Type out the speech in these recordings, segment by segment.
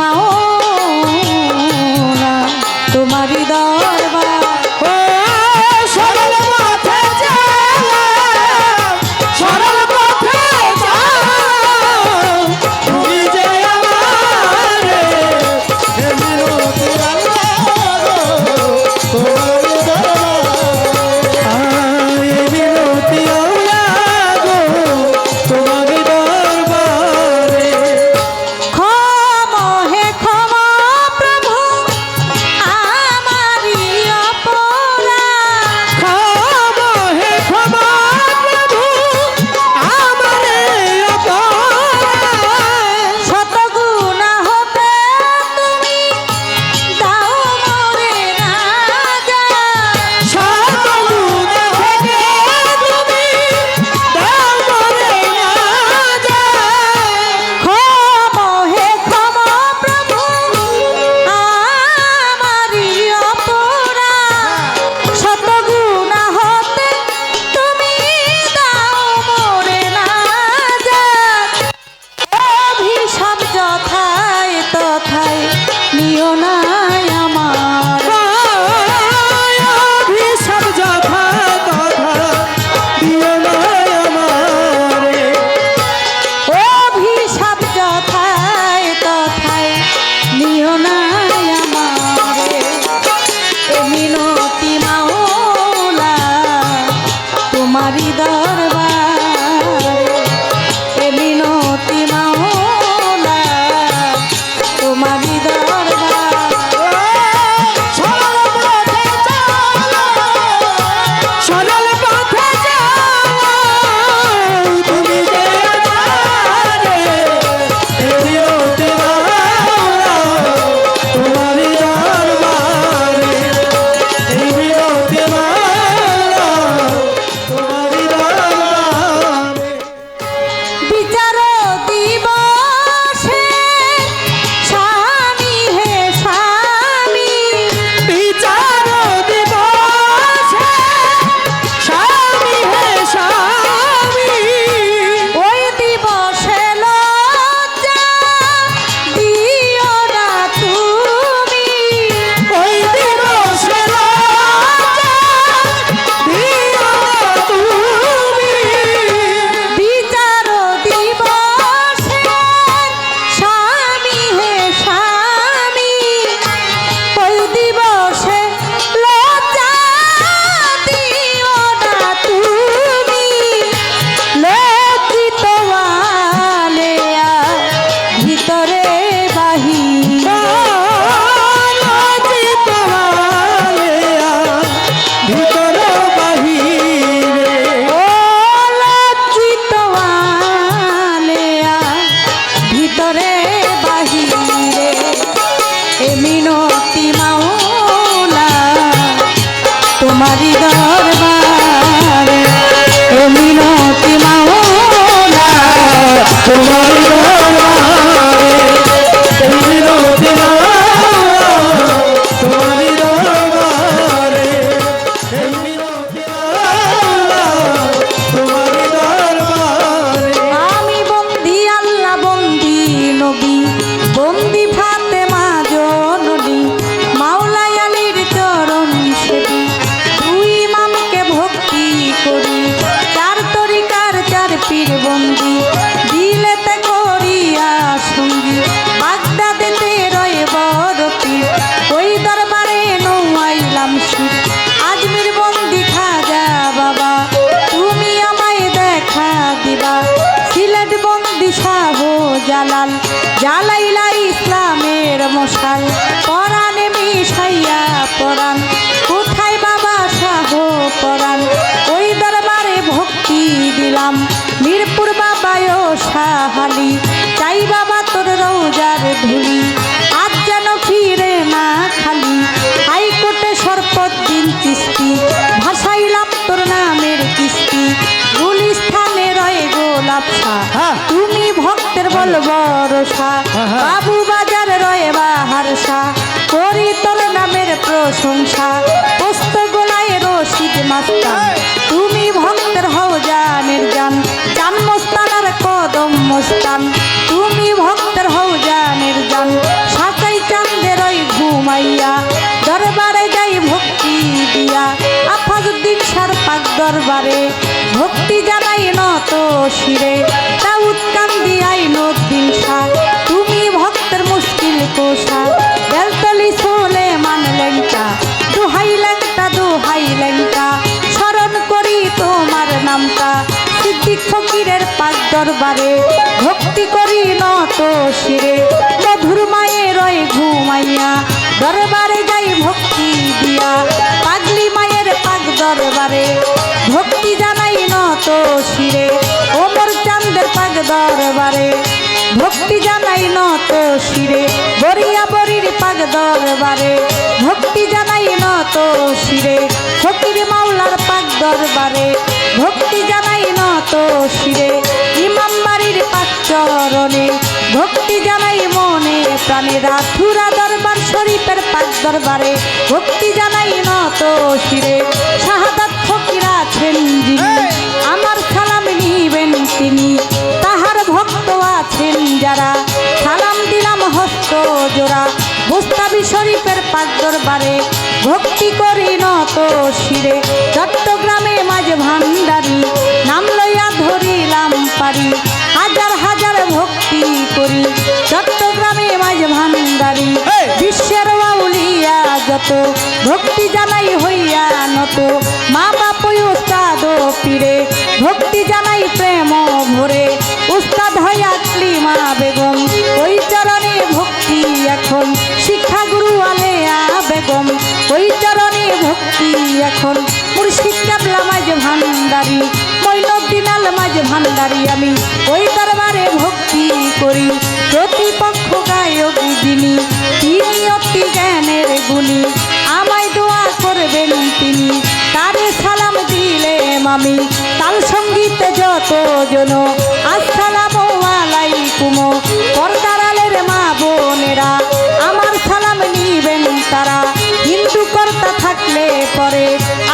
মাওলা তোমারই দরবার সরল পথে যাও, সরল পথে যাও, তুমি যে আমার মিনতি তোমার মিনতি তোমার দরবারে ক্ষমা হে ক্ষমা প্রভু আমারি অপরাধ ক্ষমা হে ক্ষমা প্রভু আমারে অপরাধ শত গুনাহ হতে তুমি দাও মোরে নাজাত সর্বগুণ থেকে তুমি দাও মোরে নাজাত ক্ষমা হে ক্ষমা প্রভু আমারি অপরাধ শত গুনাহ হতে তুমি দাও মোরে নাজাত অভিশাপ যথায় তথায় নিও না আমার অভিশাপ যথা তথা দিও না আমারে অভিশাপ যথায় তথায় নিও না আমারে এ মিনতি মাওলা তোমারই দরবারে এ মিনতি মাওলা তোমারই দরবারে সরল পথে চলো, সরল পথে যাও, তুমি যে আমারে মিনতি তোমারই দরবারে মিনতি তোমারই দরবারে বিচার দিবসে স্বামী হে স্বামী বিচার দিবসে স্বামী হে স্বামী ওই দিবসে লজ্জা দিও না তুমি ওই দিবসে লজ্জা দিও তুমি বিচার দিবসে স্বামী হে স্বামী ওই দিবসে লজ্জা দিও না তুমি লজ্জিত আলেয়া ভিতরে বাহিরে লজ্জিত আলেয়া ভিতর বাহিরে ও লজ্জিত আলেয়া ভিতরে বাহিরে এ মিনতি মাওলা তোমারই দরবারে এ মিনতি মাওলা তোমার দরবারে মিনতি তোমার দরবারে মিনতি তোমার দরবারে আমি বন্দি আল্লাহ বন্দি নবী বন্দি ফাতেমা জননী মাওলাই আলীর চরণ সেবী দুই ইমামকে ভক্তি করি চার তরিকার চার পীর বন্দি দিলেতে করিয়া সঙ্গী বাগদাদেতে রয়ে বড় পীর ওই দরবারে নৌয়াইলাম শির আজমির বন্দি খাজা বাবা তুমি আমায় দেখা দিবা সিলেট বন্দি শাহ জালাল জ্বালাইলা ইসলামের মশাল পরাণে মিশাইয়া পরাণ কোথায় বাবা শাহ পরাণ ওই দরবারে ভক্তি দিলাম মিরপুর বাবায়ও সাহালি চাই বাবা তোর রৌজার ধুলি আজ যেন ফিরে না খালি হাইকোর্টে সর্পদ্দিন চিস্তি ভাসাইলাম তোর নামের কিস্তি গুলিস্থানে রয়ে গোলাপ শাহ তুমি ভক্তের বল ভরসা বাবু বাজার রয়ে বাহার শাহ করি তোর নামের প্রশংসা পোস্ত গোলায় রশিদ মাস্তান তুমি ভক্তের হও জানের জান চান মস্তানার কদম মস্তান তুমি ভক্তের হও জানের জান দরবারে ভক্তি জানাই নত শিরে দাউদ কান্দি আইনুদ্দিন শাহ তুমি ভক্তের মুশকিল কোষা বেলতলি সোলে মান লেঙ্কা দুহাই লেঙ্কা স্মরণ করি তোমার নামটা সিদ্দিক ফকিরের পাক দরবারে ভক্তি করি নত শিরে মধুর মায়ের রয় ঘুমাইয়া দরবারে যাই ভক্তি দিয়া পাগলি মায়ের পাক দরবারে ভক্তি জানাই নত শিরে ওমর চাঁদের পাক দরবারে ভক্তি জানাই নত শিরে বরিয়া বরির পাক দরবারে ভক্তি জানাই নত শিরে ফকির মাওলার পাক দরবারে ভক্তি জানাই নত শিরে ইমাম বাড়ির পাক চরণে ভক্তি জানাই মনে প্রাণে রাথুরা দরবার শরীফের পাক দরবারে ভক্তি জানাই নত শিরে শাহাদাত ফকির আছেন যিনি আমার সালাম নিবেন তিনি তাহার ভক্ত আছেন যারা সালাম দিলাম হস্ত জোড়া মুস্তাবি শরীফের পাক দরবারে ভক্তি করি নত শিরে চট্টগ্রামে মাঝ ভান্ডারি নাম লইয়া ধরিলাম পারি হাজার হাজার ভক্তি করি চট্টগ্রামে মাঝ ভান্ডারি বিশ্বের আউলিয়া যত ভক্তি জানাই হইয়া নত মা বাপ উস্তাদ পীরে ভক্তি জানাই প্রেম ভরে উস্তাদ হইয়া ক্লিমা বেগম ওই চরণে ভক্তি এখন শিক্ষা গুরু আলেয়া বেগম ওই চরণে ভক্তি এখন মুর্শিদ কাবলা মাঝ ভান্ডারি মঈনুদ্দিন আল মাঝ ভান্ডারি আমি ওই দরবারে ভক্তি করি প্রতিপক্ষ গায়ক যিনি তিনি অতি জ্ঞানের গুণী আমায় দোয়া করবেন তিনি তারে সালাম দিলেম আমি তাল সঙ্গীতে যত জন আসসালামু আলাইকুম পর্দারালের মা বোনেরা আমার সালাম নিবেন তারা হিন্দু কর্তা থাকলে পরে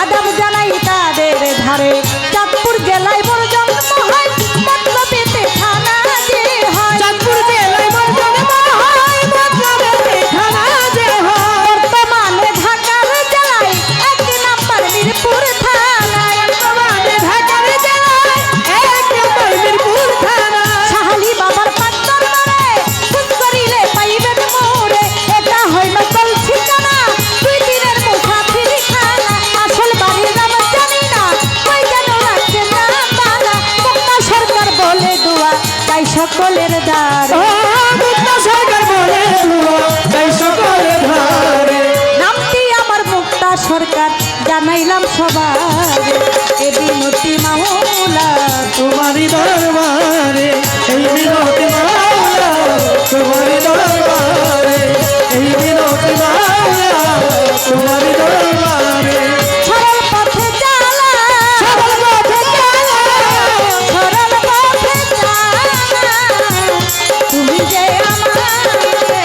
আদাব জানাই তাদের ধারে চাঁদপুর জেলায় মোর জন্ম হয় মতলবেতে থানা যে হয় চাঁদপুর জেলায় মোর জন্ম হয় মতলবেতে থানা যে হয় বর্তমানে ঢাকার জেলায় এক নাম্বার মিরপুর থানায় বর্তমানে ঢাকার জেলায় এক নম্বর মিরপুর থানা শাহালি বাবার পাক দরবারে খুঁজ করিলে পাইবেন মোরে এটা হইল কল ঠিকানা দুই দিনের মুসাফির খানা আসল বাড়ির নাম জানি না কই যেন রাখছে নাম বানা মুক্তা সরকার বলে দোয়া তাই সকলের দ্বার ও মুক্তা সরকার বলে দুয়া তাই সকলের ধারে নামটি আমার মুক্তা সরকার জানাইলাম সবার এ বিনতি মাওলা তোমারি দরবারে এই বিনতি মাওলা তোমারি দরবারে এই বিনতি মাওলা তোমারি দরবারে সরল পথে চালা সরল পথে চালা সরল পথে চালা তুমি যে আমারে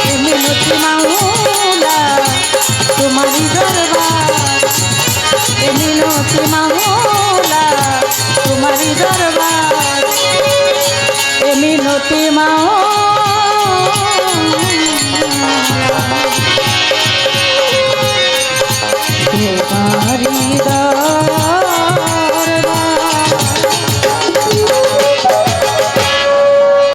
এ মিনতি মাওলা তোমারি দরবার এ মিনতি মাওলা তোমারি দরবার এ মিনতি মাওলা